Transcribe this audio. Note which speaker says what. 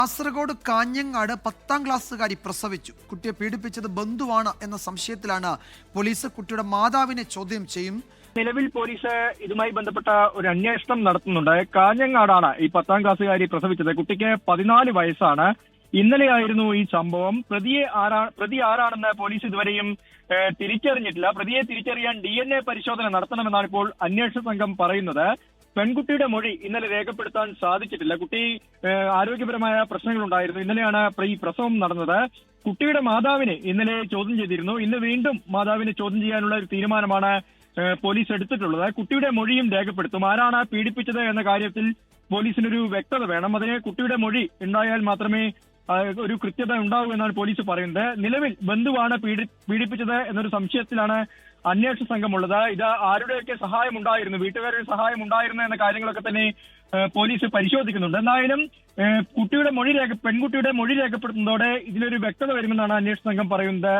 Speaker 1: കാസർഗോഡ് കാഞ്ഞങ്ങാട് 10ാം ക്ലാസ്സുകാരി പ്രസവിച്ചു. കുട്ടിയെ പീഡിപ്പിച്ചത് ബന്ധുവാണ് എന്ന സംശയത്തിലാണ് പോലീസ്. കുട്ടിയുടെ മാതാവിനെ ചോദ്യം ചെയ്യും.
Speaker 2: നിലവിൽ പോലീസ് ഇതുമായി ബന്ധപ്പെട്ട ഒരു അന്വേഷണം നടത്തുന്നുണ്ട്. കാഞ്ഞങ്ങാടാണ് ഈ 10ാം ക്ലാസ്സുകാരി പ്രസവിച്ചത്. കുട്ടിക്ക് 14 വയസ്സാണ്. ഇന്നലെയായിരുന്നു ഈ സംഭവം. പ്രതി ആരാണെന്ന് പോലീസ് ഇതുവരെയും തിരിച്ചറിഞ്ഞിട്ടില്ല. പ്രതിയെ തിരിച്ചറിയാൻ DNA പരിശോധന നടത്തണമെന്നാണ് ഇപ്പോൾ അന്വേഷണ സംഘം പറയുന്നത്. പെൺകുട്ടിയുടെ മൊഴി ഇന്നലെ രേഖപ്പെടുത്താൻ സാധിച്ചിട്ടില്ല. കുട്ടി ആരോഗ്യപരമായ പ്രശ്നങ്ങളുണ്ടായിരുന്നു. ഇന്നലെയാണ് ഈ പ്രസവം നടന്നത്. കുട്ടിയുടെ മാതാവിനെ ഇന്നലെ ചോദ്യം ചെയ്തിരുന്നു. ഇന്ന് വീണ്ടും മാതാവിനെ ചോദ്യം ചെയ്യാനുള്ള ഒരു തീരുമാനമാണ് പോലീസ് എടുത്തിട്ടുള്ളത്. കുട്ടിയുടെ മൊഴിയും രേഖപ്പെടുത്തും. ആരാണ് പീഡിപ്പിച്ചത് എന്ന കാര്യത്തിൽ പോലീസിനൊരു വ്യക്തത വേണം. അതിന് കുട്ടിയുടെ മൊഴി ഉണ്ടായാൽ മാത്രമേ ഒരു കൃത്യത ഉണ്ടാവൂ എന്നാണ് പോലീസ് പറയുന്നത്. നിലവിൽ ബന്ധുവാണ് പീഡിപ്പിച്ചത് എന്നൊരു സംശയത്തിലാണ് അന്വേഷണ സംഘമുള്ളത്. ഇത് ആരുടെയൊക്കെ സഹായം ഉണ്ടായിരുന്നു, വീട്ടുകാരുടെ സഹായം ഉണ്ടായിരുന്നു എന്ന കാര്യങ്ങളൊക്കെ തന്നെ പോലീസ് പരിശോധിക്കുന്നുണ്ട്. എന്തായാലും പെൺകുട്ടിയുടെ മൊഴി രേഖപ്പെടുത്തുന്നതോടെ ഇതിലൊരു വ്യക്തത വരുമെന്നാണ് അന്വേഷണ സംഘം പറയുന്നത്.